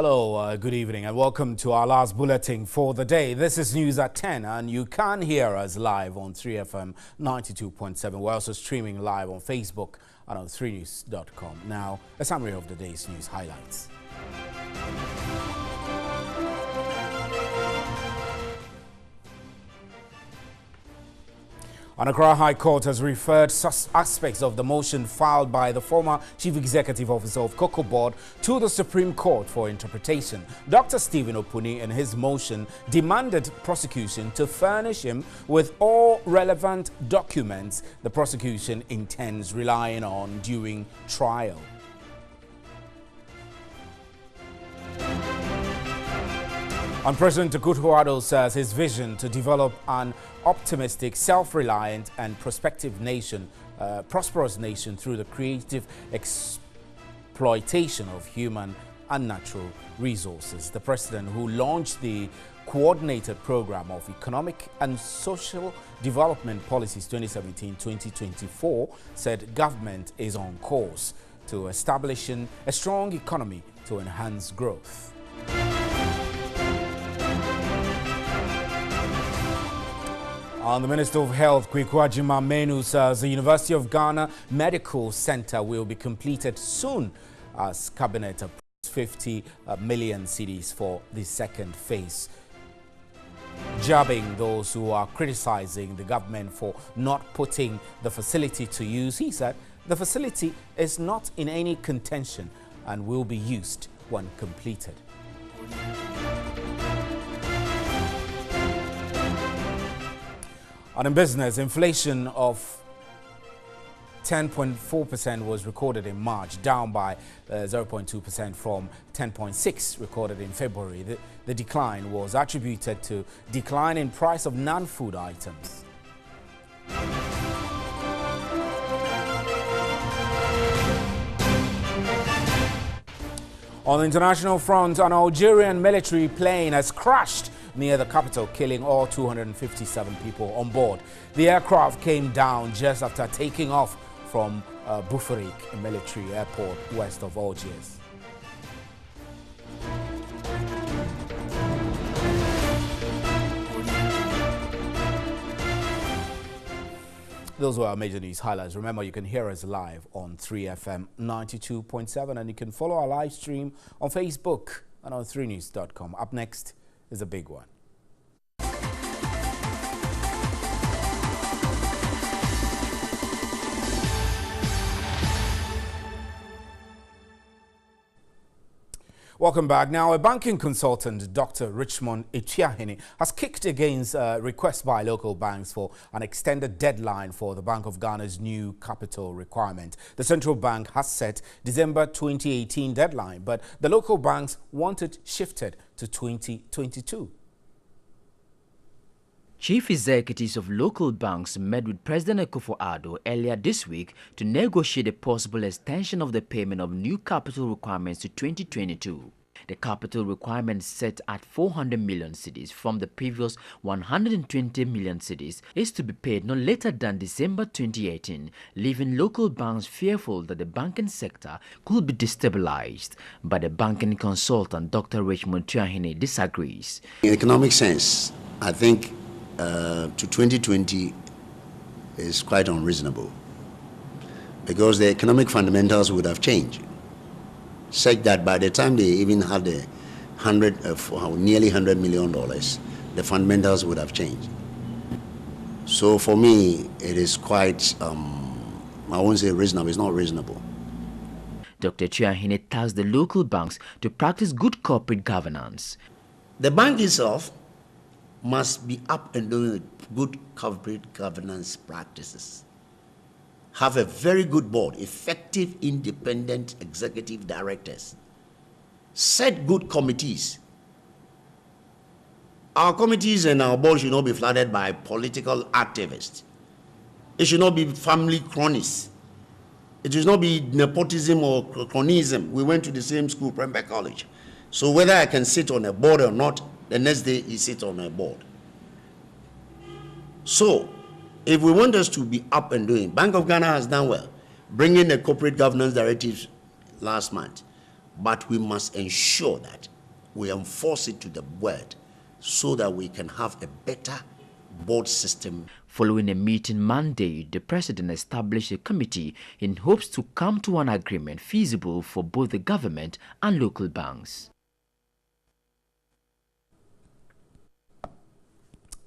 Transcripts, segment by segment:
Hello, good evening and welcome to our last bulletin for the day. This is news at 10 and you can hear us live on 3FM 92.7. We're also streaming live on Facebook and on 3news.com. Now, a summary of the day's news highlights. Accra High Court has referred aspects of the motion filed by the former Chief Executive Officer of Cocoa Board to the Supreme Court for interpretation. Dr. Stephen Opuni, in his motion, demanded prosecution to furnish him with all relevant documents the prosecution intends relying on during trial. And President Akufo-Addo says his vision to develop an optimistic, self-reliant and prosperous nation through the creative exploitation of human and natural resources. The president, who launched the Coordinated Program of Economic and Social Development Policies 2017-2024, said government is on course to establishing a strong economy to enhance growth. And the Minister of Health, Kweku Agyeman-Manu, says the University of Ghana Medical Center will be completed soon as Cabinet approves 50 million cedis for the second phase. Jabbing those who are criticizing the government for not putting the facility to use, he said the facility is not in any contention and will be used when completed. And in business, inflation of 10.4% was recorded in March, down by 0.2% from 10.6% recorded in February. The decline was attributed to decline in price of non-food items. On the international front, an Algerian military plane has crashed near the capital, killing all 257 people on board. The aircraft came down just after taking off from Boufrik, a military airport west of Algiers. Those were our major news highlights. Remember, you can hear us live on 3FM 92.7 and you can follow our live stream on Facebook and on 3news.com. Up next is a big one. Welcome back. Now, a banking consultant, Dr. Richmond Etuahene, has kicked against requests by local banks for an extended deadline for the Bank of Ghana's new capital requirement. The central bank has set December 2018 deadline, but the local banks want it shifted to 2022. Chief executives of local banks met with President Akufo-Addo earlier this week to negotiate a possible extension of the payment of new capital requirements to 2022. The capital requirement set at 400 million cedis from the previous 120 million cedis is to be paid no later than December 2018, leaving local banks fearful that the banking sector could be destabilized. But the banking consultant, Dr. Richmond Etuahene, disagrees. In economic sense, I think to 2020 is quite unreasonable because the economic fundamentals would have changed, such that by the time they even had the nearly $100 million, the fundamentals would have changed. So for me, it is quite, I won't say reasonable, it's not reasonable. Dr. Etuahene tasked the local banks to practice good corporate governance. The bank itself must be up and doing with good corporate governance practices. Have a very good board, effective, independent executive directors. Set good committees. Our committees and our board should not be flooded by political activists. It should not be family cronies. It should not be nepotism or cronyism. We went to the same school, Prempeh College. So whether I can sit on a board or not, the next day he sits on a board. So, if we want us to be up and doing, Bank of Ghana has done well, bringing the corporate governance directives last month. But we must ensure that we enforce it to the word so that we can have a better board system. Following a meeting Monday, the president established a committee in hopes to come to an agreement feasible for both the government and local banks.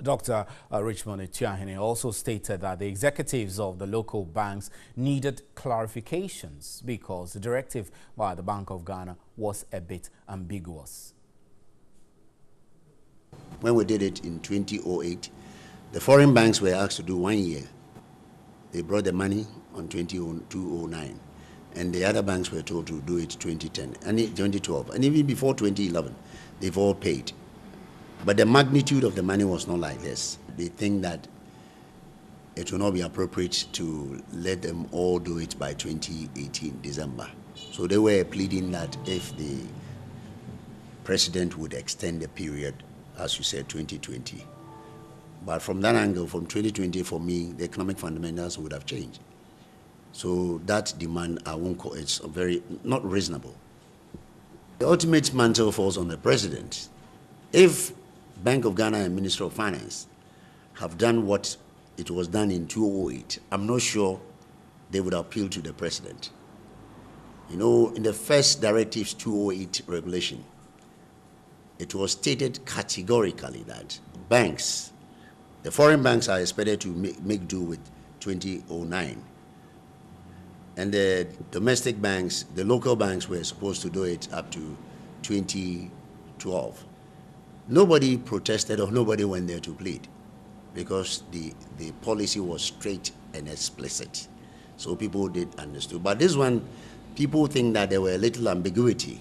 Dr. Richmond Etuahene also stated that the executives of the local banks needed clarifications because the directive by the Bank of Ghana was a bit ambiguous. When we did it in 2008, the foreign banks were asked to do 1 year. They brought the money on 2009, and the other banks were told to do it 2010 and 2012, and even before 2011, they've all paid. But the magnitude of the money was not like this. They think that it will not be appropriate to let them all do it by 2018, December. So they were pleading that if the president would extend the period, as you said, 2020. But from that angle, from 2020, for me, the economic fundamentals would have changed. So that demand, I won't call it's very not reasonable. The ultimate mantle falls on the president. If Bank of Ghana and Minister of Finance have done what it was done in 2008, I'm not sure they would appeal to the president. You know, in the first directives 2008 regulation, it was stated categorically that banks, the foreign banks are expected to make do with 2009. And the domestic banks, the local banks were supposed to do it up to 2012. Nobody protested or nobody went there to plead because the policy was straight and explicit. So people did understand. But this one, people think that there were a little ambiguity,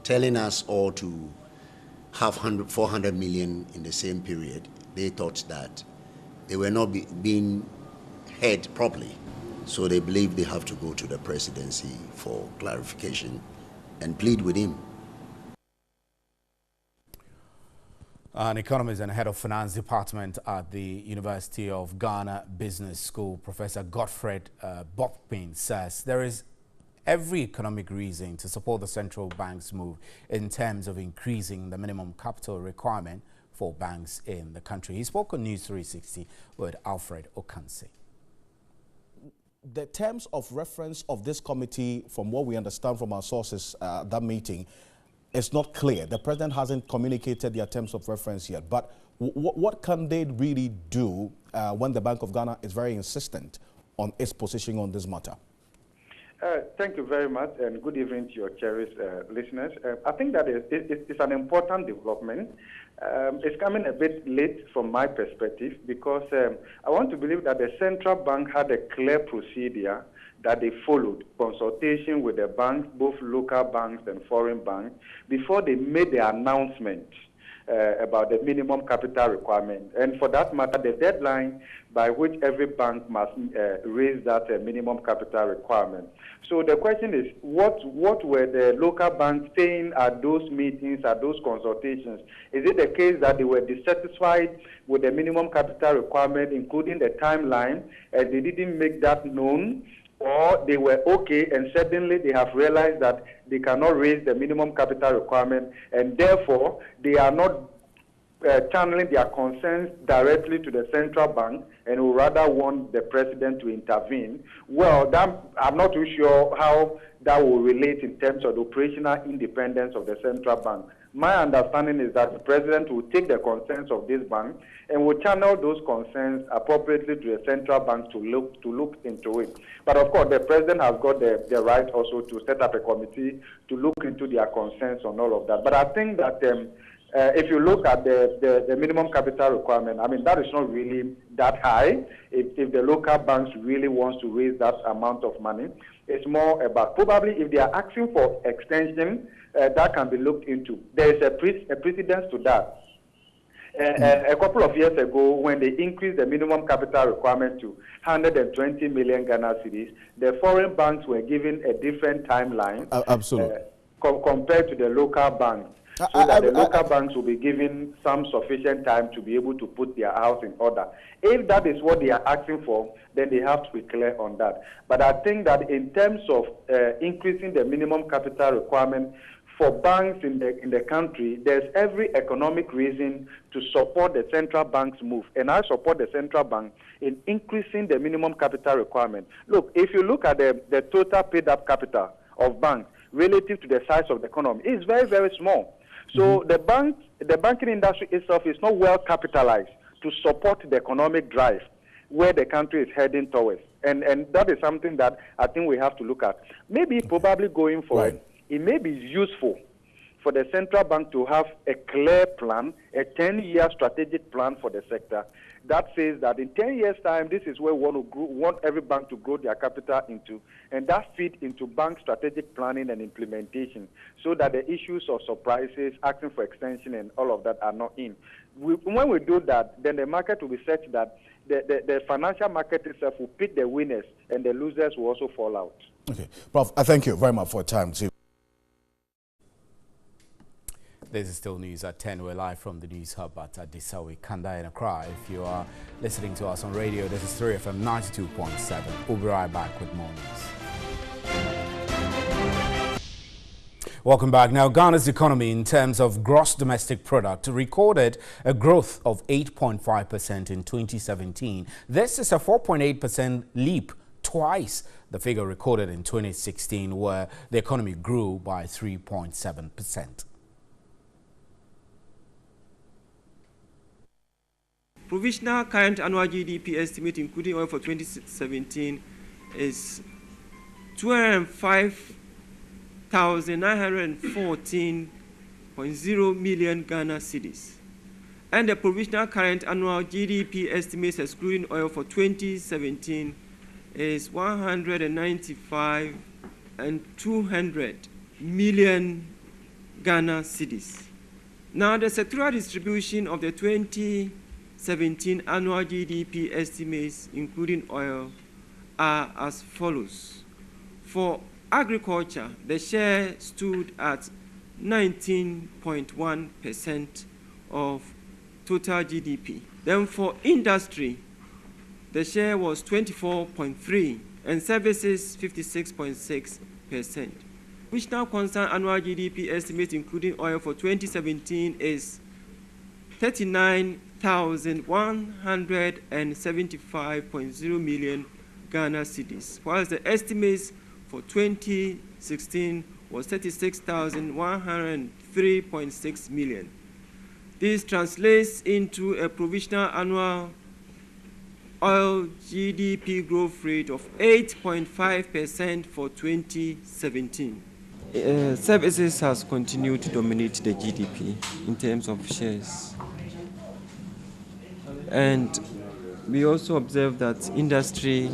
telling us all to have 400 million in the same period. They thought that they were not being heard properly. So they believe they have to go to the presidency for clarification and plead with him. An economist and head of finance department at the University of Ghana Business School, Professor Godfred Bokpin, says there is every economic reason to support the central bank's move in terms of increasing the minimum capital requirement for banks in the country. He spoke on News 360 with Alfred Okanse. The terms of reference of this committee, from what we understand from our sources, that meeting, is not clear. The president hasn't communicated their terms of reference yet. But what can they really do when the Bank of Ghana is very insistent on its position on this matter? Thank you very much, and good evening to your cherished listeners. I think that it's an important development. It's coming a bit late from my perspective because I want to believe that the central bank had a clear procedure that they followed, consultation with the banks, both local banks and foreign banks, before they made the announcement about the minimum capital requirement. And for that matter, the deadline by which every bank must raise that minimum capital requirement. So the question is, what were the local banks saying at those meetings, at those consultations? Is it the case that they were dissatisfied with the minimum capital requirement, including the timeline, and they didn't make that known? Or they were okay and suddenly they have realized that they cannot raise the minimum capital requirement and therefore they are not channeling their concerns directly to the central bank and would rather want the president to intervene? Well, I'm not too sure how that will relate in terms of the operational independence of the central bank. My understanding is that the president will take the concerns of this bank and will channel those concerns appropriately to the central bank to look into it. But of course, the president has got the right also to set up a committee to look into their concerns on all of that. But I think that if you look at the minimum capital requirement, I mean, that is not really that high. If the local banks really wants to raise that amount of money, it's more about probably if they are asking for extension, that can be looked into. There is a precedence to that. A couple of years ago, when they increased the minimum capital requirement to 120 million Ghana cedis, the foreign banks were given a different timeline. Absolutely. Compared to the local banks. so that the local banks will be given some sufficient time to be able to put their house in order. If that is what they are asking for, then they have to be clear on that. But I think that in terms of increasing the minimum capital requirement for banks in the country, there's every economic reason to support the central bank's move. And I support the central bank in increasing the minimum capital requirement. Look, if you look at the total paid-up capital of banks relative to the size of the economy, it's very, very small. So the banking industry itself is not well capitalized to support the economic drive where the country is heading towards. And that is something that I think we have to look at. Maybe probably going forward, it may be useful for the central bank to have a clear plan, a 10-year strategic plan for the sector that says that in 10 years' time, this is where we want every bank to grow their capital into, and that feeds into bank strategic planning and implementation so that the issues of surprises, asking for extension, and all of that are not in. When we do that, then the market will be such that the financial market itself will pick the winners, and the losers will also fall out. Okay. Prof, I thank you very much for your time. This is still news at 10. We're live from the News Hub at Adisawe, Kanda and Accra. If you are listening to us on radio, this is 3FM 92.7. We'll be right back with more news. Welcome back. Now, Ghana's economy in terms of gross domestic product recorded a growth of 8.5% in 2017. This is a 4.8% leap, twice the figure recorded in 2016, where the economy grew by 3.7%. Provisional current annual GDP estimate, including oil for 2017, is 205,914.0 million Ghana cedis. And the provisional current annual GDP estimates, excluding oil for 2017, is 195,200 million Ghana cedis. Now, the sectoral distribution of the 2017 annual GDP estimates, including oil, are as follows. For agriculture, the share stood at 19.1% of total GDP. Then for industry, the share was 24.3%, and services 56.6%. Which now concern annual GDP estimate, including oil for 2017, is 39,175.0 million Ghana cedis, whilst the estimates for 2016 was 36,103.6 million. This translates into a provisional annual oil GDP growth rate of 8.5% for 2017. Services has continued to dominate the GDP in terms of shares. And we also observe that industry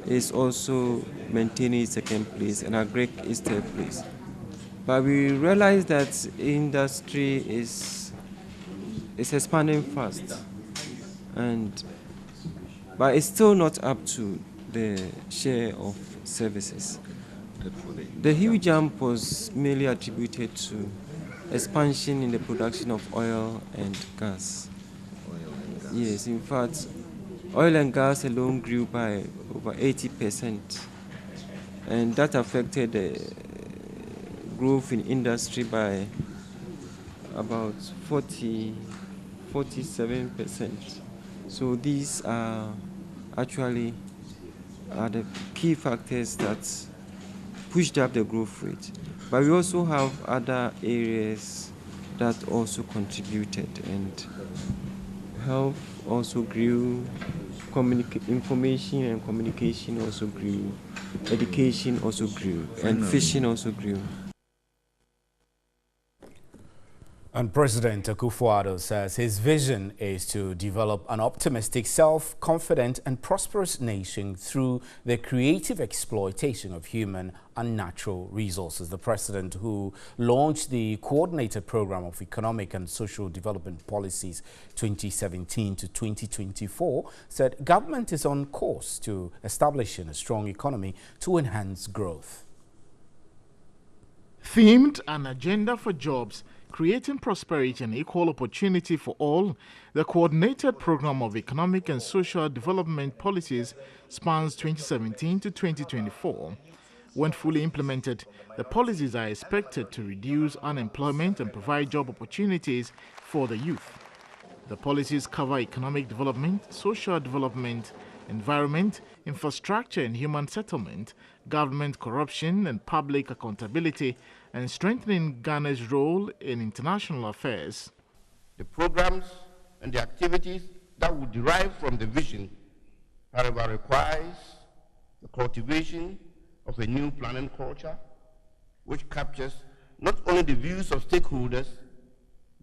is also maintaining second place and agric is third place. But we realize that industry is expanding fast, but it's still not up to the share of services. The huge jump was mainly attributed to expansion in the production of oil and gas. Yes, in fact, oil and gas alone grew by over 80%, and that affected the growth in industry by about 47%. So these are actually the key factors that pushed up the growth rate. But we also have other areas that also contributed, and health also grew, information and communication also grew, education also grew, and fishing also grew. And President Akufo-Addo says his vision is to develop an optimistic, self-confident and prosperous nation through the creative exploitation of human and natural resources. The president, who launched the Coordinated Program of Economic and Social Development Policies 2017 to 2024, said government is on course to establishing a strong economy to enhance growth. Themed An Agenda for Jobs, Creating Prosperity and Equal Opportunity for All, the coordinated program of economic and social development policies spans 2017 to 2024. When fully implemented, the policies are expected to reduce unemployment and provide job opportunities for the youth. The policies cover economic development, social development, environment, infrastructure and human settlement, government corruption and public accountability, and strengthening Ghana's role in international affairs. The programs and the activities that would derive from the vision, however, requires the cultivation of a new planning culture, which captures not only the views of stakeholders,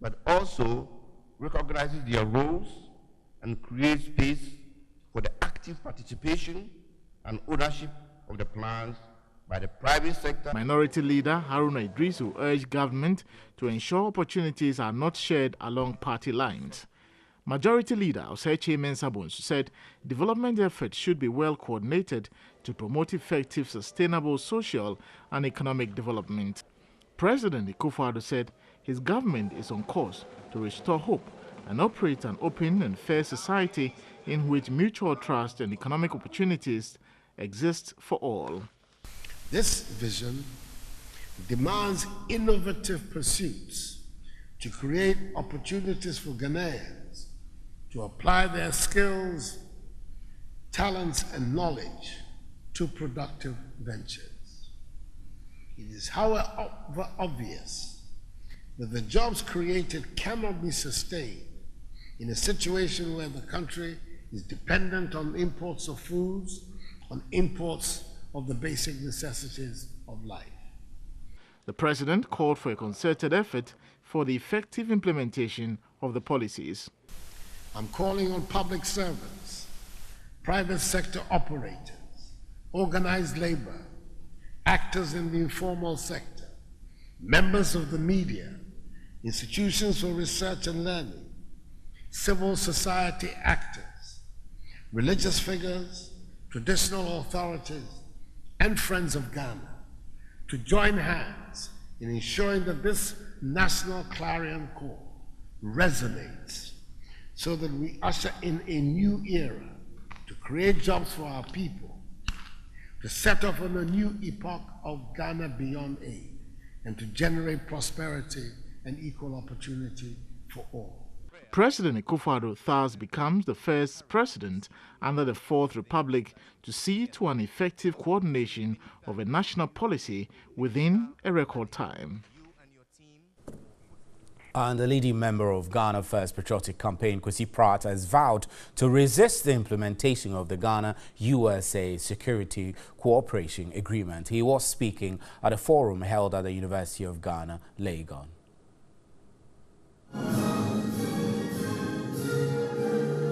but also recognizes their roles and creates space for the active participation and ownership of the plans by the private sector. Minority Leader Haruna Idrisu urged government to ensure opportunities are not shared along party lines. Majority Leader Osechi Mensah Bonsu said development efforts should be well coordinated to promote effective, sustainable social and economic development. President Akufo-Addo said his government is on course to restore hope and operate an open and fair society in which mutual trust and economic opportunities exist for all. This vision demands innovative pursuits to create opportunities for Ghanaians to apply their skills, talents, and knowledge to productive ventures. It is, however, obvious that the jobs created cannot be sustained in a situation where the country is dependent on imports of foods, on imports of the basic necessities of life. The President called for a concerted effort for the effective implementation of the policies. I'm calling on public servants, private sector operators, organized labor, actors in the informal sector, members of the media, institutions for research and learning, civil society actors, religious figures, traditional authorities, and friends of Ghana to join hands in ensuring that this national clarion call resonates so that we usher in a new era to create jobs for our people, to set off on a new epoch of Ghana beyond aid, and to generate prosperity and equal opportunity for all. President Akufo-Addo thus becomes the first president under the Fourth Republic to see to an effective coordination of a national policy within a record time. And the leading member of Ghana First Patriotic Campaign, Kwesi Pratt, has vowed to resist the implementation of the Ghana-USA Security Cooperation Agreement. He was speaking at a forum held at the University of Ghana, Legon.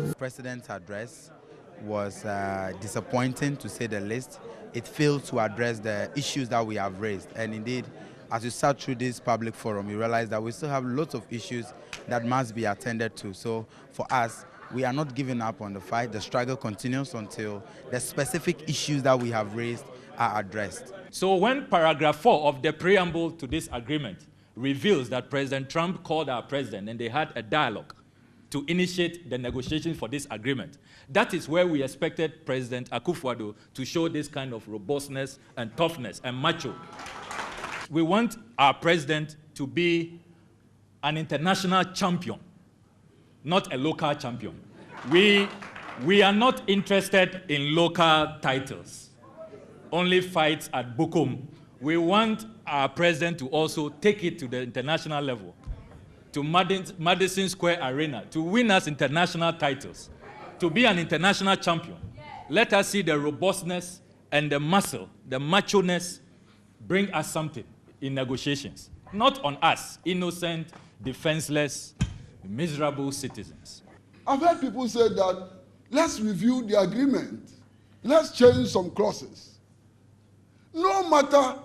The President's address was disappointing, to say the least. It failed to address the issues that we have raised, and indeed, as you sat through this public forum, you realize that we still have lots of issues that must be attended to. So for us, we are not giving up on the fight. The struggle continues until the specific issues that we have raised are addressed. So when paragraph 4 of the preamble to this agreement reveals that President Trump called our president and they had a dialogue to initiate the negotiations for this agreement, that is where we expected President Akufo-Addo to show this kind of robustness and toughness and macho. We want our president to be an international champion, not a local champion. We are not interested in local titles, only fights at Bukum. We want our president to also take it to the international level, to Madison Square Arena, to win us international titles, to be an international champion. Let us see the robustness and the muscle, the macho-ness bring us something in negotiations. Not on us, innocent, defenseless, miserable citizens. I've heard people say that, let's review the agreement. Let's change some clauses. No matter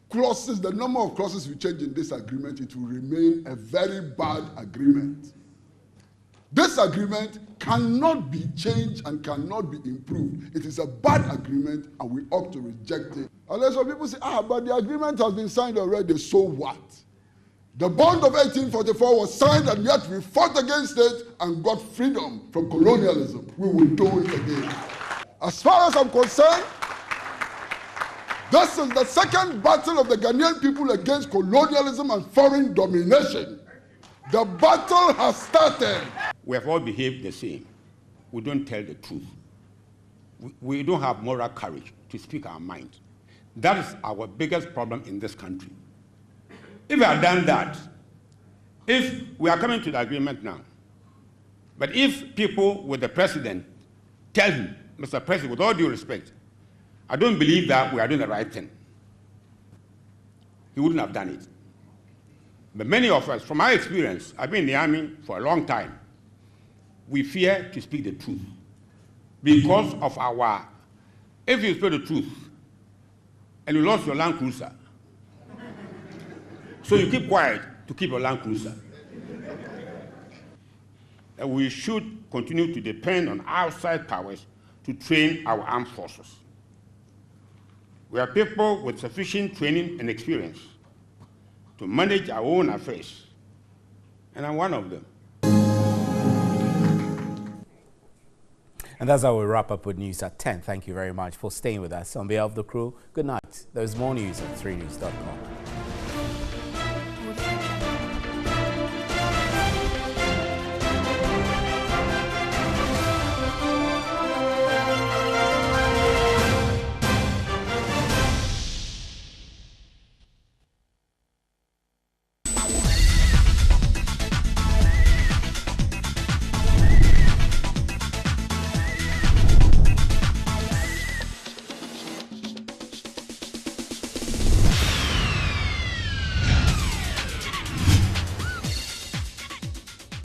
clauses, the number of clauses we change in this agreement, it will remain a very bad agreement. This agreement cannot be changed and cannot be improved. It is a bad agreement and we ought to reject it. Unless some people say, but the agreement has been signed already, so what? The bond of 1844 was signed, and yet we fought against it and got freedom from colonialism. We will do it again. As far as I'm concerned, this is the second battle of the Ghanaian people against colonialism and foreign domination. The battle has started. We have all behaved the same. We don't tell the truth. We don't have moral courage to speak our mind. That is our biggest problem in this country. If we had done that, if we are coming to the agreement now, but if people with the president tell him, Mr. President, with all due respect, I don't believe that we are doing the right thing, he wouldn't have done it. But many of us, from our experience, I've been in the army for a long time, we fear to speak the truth because of our, if you speak the truth and you lost your Land Cruiser, so you keep quiet to keep your Land Cruiser. And we should continue to depend on outside powers to train our armed forces. We are people with sufficient training and experience to manage our own affairs, and I'm one of them. And that's how we wrap up with news at 10. Thank you very much for staying with us. On behalf of the crew, good night. There's more news at 3news.com.